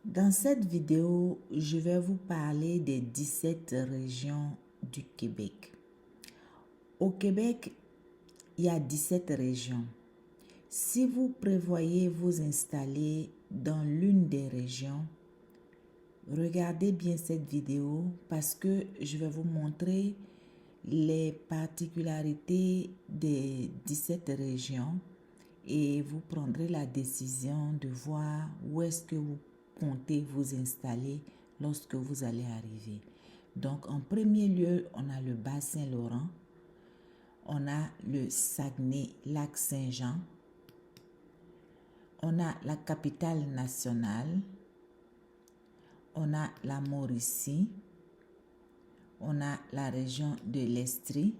Dans cette vidéo, je vais vous parler des 17 régions du Québec. Au Québec, il y a 17 régions. Si vous prévoyez vous installer dans l'une des régions, regardez bien cette vidéo parce que je vais vous montrer les particularités des 17 régions et vous prendrez la décision de voir où est-ce que vous comptez vous installer lorsque vous allez arriver. Donc, en premier lieu, on a le Bas-Saint-Laurent, on a le Saguenay-Lac-Saint-Jean, on a la capitale nationale, on a la Mauricie, on a la région de l'Estrie,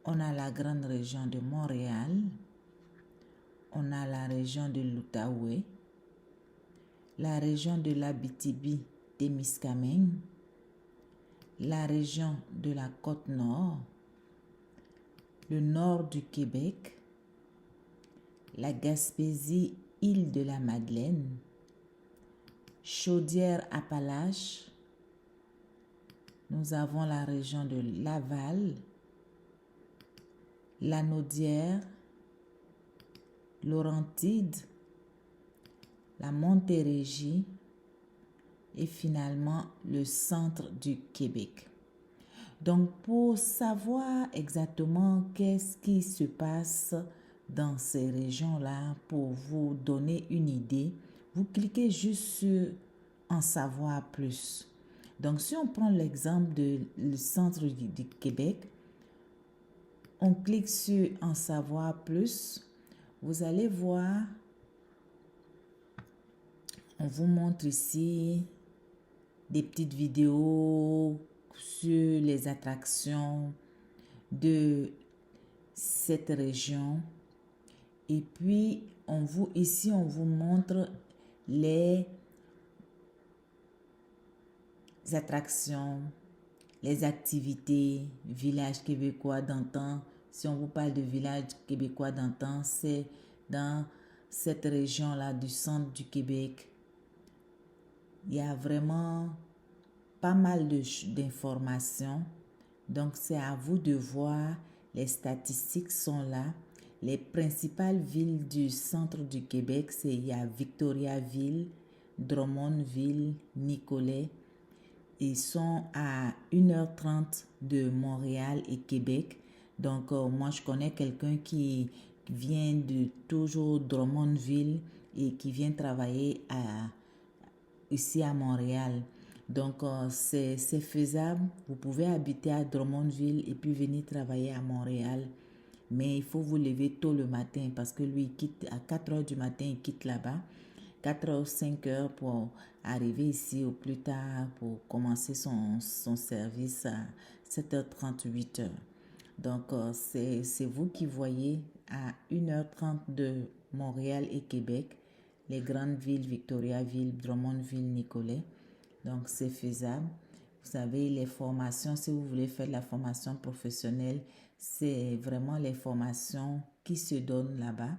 on a la grande région de Montréal, on a la région de l'Outaouais, la région de l'Abitibi-Témiscamingue, la région de la Côte-Nord, le nord du Québec, la Gaspésie, île de la Madeleine, Chaudière-Appalaches, nous avons la région de Laval, Lanaudière, Laurentides, la Montérégie et finalement le centre du Québec. Donc, pour savoir exactement qu'est-ce qui se passe dans ces régions-là, pour vous donner une idée, vous cliquez juste sur en savoir plus. Donc, si on prend l'exemple du centre du Québec, on clique sur en savoir plus, vous allez voir, on vous montre ici des petites vidéos sur les attractions de cette région. Et puis, ici, on vous montre les attractions, les activités, village québécois d'antan. Si on vous parle de village québécois d'antan, c'est dans cette région-là du centre du Québec. Il y a vraiment pas mal d'informations. Donc, c'est à vous de voir. Les statistiques sont là. Les principales villes du centre du Québec, il y a Victoriaville, Drummondville, Nicolet. Ils sont à 1h30 de Montréal et Québec. Donc, moi, je connais quelqu'un qui vient de toujours Drummondville et qui vient travailler ici à Montréal. Donc, c'est faisable. Vous pouvez habiter à Drummondville et puis venir travailler à Montréal. Mais il faut vous lever tôt le matin parce que lui, il quitte à 4 heures du matin, il quitte là-bas. 4 heures, 5 heures pour arriver ici au plus tard pour commencer son service à 7h30, 8h. Donc, c'est vous qui voyez à 1h30 de Montréal et Québec, les grandes villes, Victoriaville, Drummondville, Nicolet. Donc, c'est faisable. Vous savez, les formations, si vous voulez faire de la formation professionnelle, c'est vraiment les formations qui se donnent là-bas.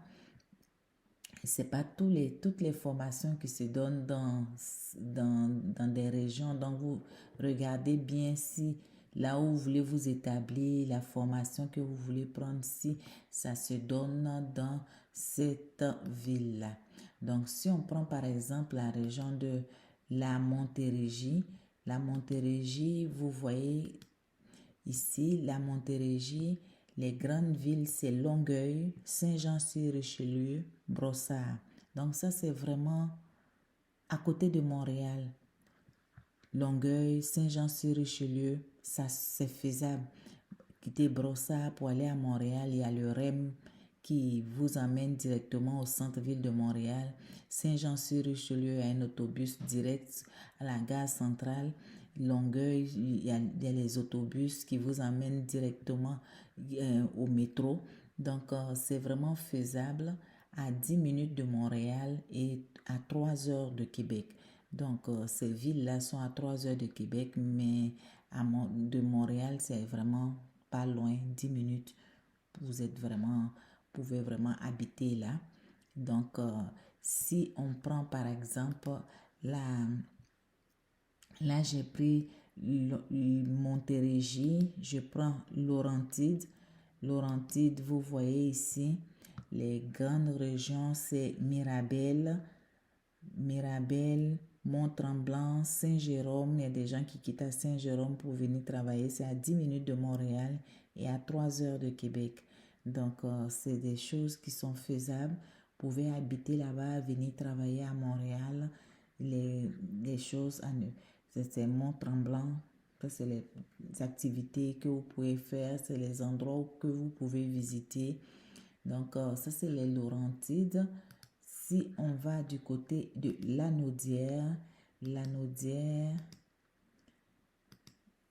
Ce n'est pas toutes les formations qui se donnent dans des régions. Donc, vous regardez bien si là où vous voulez vous établir, la formation que vous voulez prendre, si ça se donne dans cette ville-là. Donc, si on prend par exemple la région de la Montérégie, vous voyez ici, la Montérégie, les grandes villes, c'est Longueuil, Saint-Jean-sur-Richelieu, Brossard. Donc ça, c'est vraiment à côté de Montréal. Longueuil, Saint-Jean-sur-Richelieu, ça, c'est faisable. Quitter Brossard pour aller à Montréal, il y a le REM qui vous emmène directement au centre-ville de Montréal. Saint-Jean-sur-Richelieu a un autobus direct à la gare centrale. Longueuil, il y a les autobus qui vous emmènent directement au métro. Donc, c'est vraiment faisable à 10 minutes de Montréal et à 3 heures de Québec. Donc, ces villes-là sont à 3 heures de Québec, mais de Montréal, c'est vraiment pas loin, 10 minutes. Vous pouvez vraiment habiter là. Donc, Si on prend par exemple là j'ai pris Montérégie, je prends Laurentide. Laurentide, vous voyez ici, les grandes régions, c'est Mirabel, Mont-Tremblant, Saint-Jérôme. Il y a des gens qui quittent à Saint-Jérôme pour venir travailler. C'est à 10 minutes de Montréal et à 3 heures de Québec. Donc, c'est des choses qui sont faisables. Vous pouvez habiter là-bas, venir travailler à Montréal. Les choses, c'est Mont-Tremblant. Ça, c'est les activités que vous pouvez faire. C'est les endroits que vous pouvez visiter. Donc, ça, c'est les Laurentides. Si on va du côté de Lanaudière,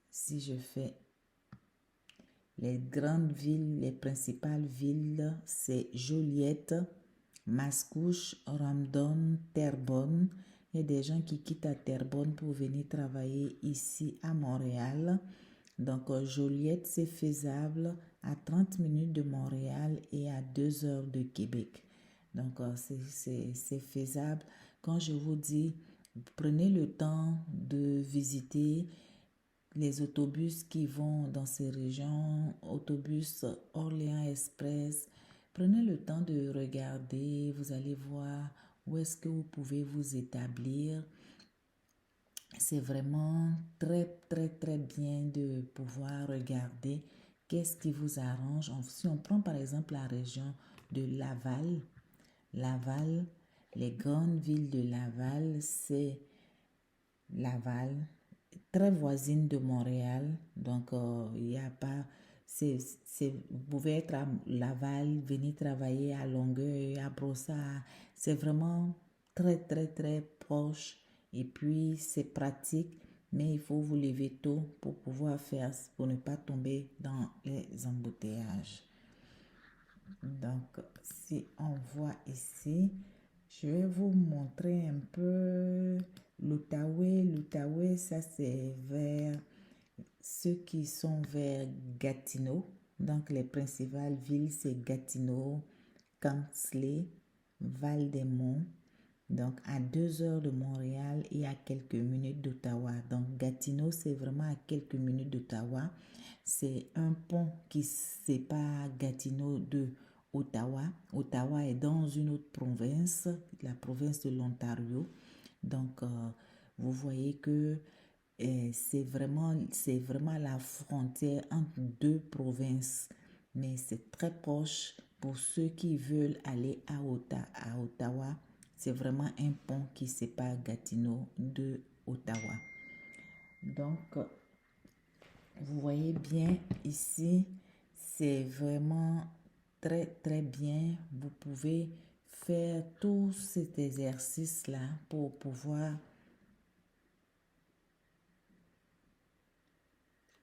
si je fais les grandes villes, les principales villes, c'est Joliette, Mascouche, Ramdon, Terrebonne. Il y a des gens qui quittent à Terrebonne pour venir travailler ici à Montréal. Donc, Joliette, c'est faisable à 30 minutes de Montréal et à 2 heures de Québec. Donc, c'est faisable. Quand je vous dis, prenez le temps de visiter les autobus qui vont dans ces régions, autobus Orléans Express. Prenez le temps de regarder, vous allez voir où est-ce que vous pouvez vous établir. C'est vraiment très bien de pouvoir regarder qu'est-ce qui vous arrange. Si on prend par exemple la région de Laval, les grandes villes de Laval, c'est Laval, très voisine de Montréal. Donc, il n'y a pas... vous pouvez être à Laval, venir travailler à Longueuil, à Brossard. C'est vraiment très proche. Et puis, c'est pratique, mais il faut vous lever tôt pour pouvoir faire, pour ne pas tomber dans les embouteillages. Donc, si on voit ici, je vais vous montrer un peu l'Outaouais. L'Outaouais, ça c'est vers ceux qui sont vers Gatineau. Donc, les principales villes, c'est Gatineau, Cansley, Val-des-Monts. Donc, à 2 heures de Montréal et à quelques minutes d'Ottawa. Donc, Gatineau, c'est vraiment à quelques minutes d'Ottawa. C'est un pont qui sépare Gatineau de Ottawa. Ottawa est dans une autre province, la province de l'Ontario. Donc, vous voyez que c'est vraiment la frontière entre deux provinces. Mais c'est très proche pour ceux qui veulent aller à Ottawa. C'est vraiment un pont qui sépare Gatineau de Ottawa. Donc, vous voyez bien ici, c'est vraiment très bien. Vous pouvez faire tout cet exercice-là pour pouvoir...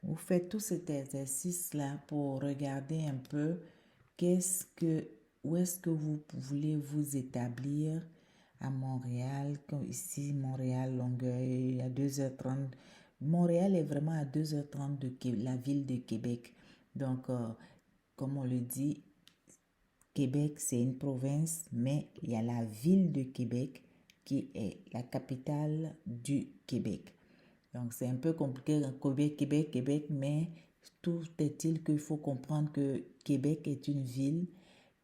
Vous faites tout cet exercice-là pour regarder un peu où est-ce que vous voulez vous établir à Montréal, comme ici, Montréal, Longueuil, à 2h30. Montréal est vraiment à 2h30 de la ville de Québec. Donc, comme on le dit, Québec, c'est une province, mais il y a la ville de Québec qui est la capitale du Québec. Donc, c'est un peu compliqué, Québec, mais tout est-il qu'il faut comprendre que Québec est une ville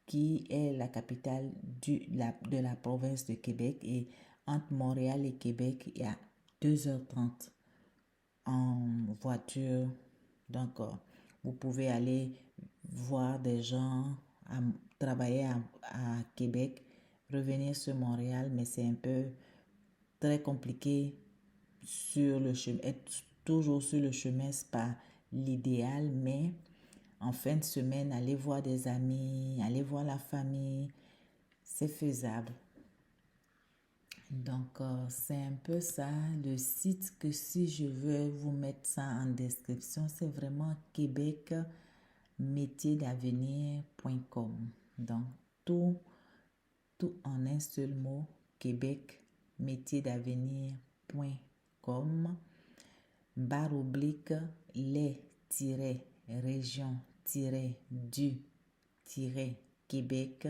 qui est la capitale de la province de Québec. Et entre Montréal et Québec, il y a 2h30 en voiture. Donc, vous pouvez aller voir des gens travailler à Québec, revenir sur Montréal, mais c'est un peu très compliqué sur le chemin. Être toujours sur le chemin, c'est pas l'idéal, mais en fin de semaine, aller voir des amis, aller voir la famille, c'est faisable. Donc, c'est un peu ça. Le site que si je veux vous mettre ça en description, c'est vraiment québecmétiersdavenir.com. Donc, tout en un seul mot, québecmétiersdavenir.com, /les-régions-du-Québec.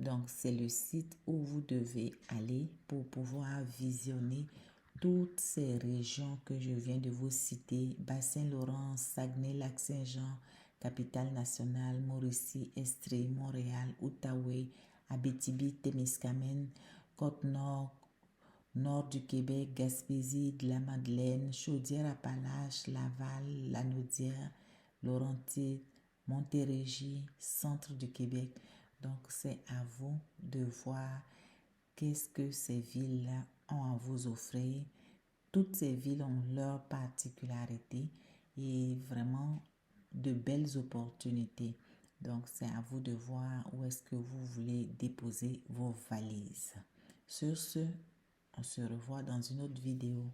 Donc, c'est le site où vous devez aller pour pouvoir visionner toutes ces régions que je viens de vous citer: Bas-Saint-Laurent, Saguenay, Lac-Saint-Jean, Capitale-Nationale, Mauricie, Estrie, Montréal, Outaouais, Abitibi-Témiscamingue, Côte-Nord, Nord du Québec, Gaspésie, de la Madeleine, Chaudière-Appalaches, Laval, Lanaudière, Laurentides, Montérégie, Centre du Québec. Donc, c'est à vous de voir qu'est-ce que ces villes-là ont à vous offrir. Toutes ces villes ont leurs particularités et vraiment de belles opportunités. Donc, c'est à vous de voir où est-ce que vous voulez déposer vos valises. Sur ce, on se revoit dans une autre vidéo.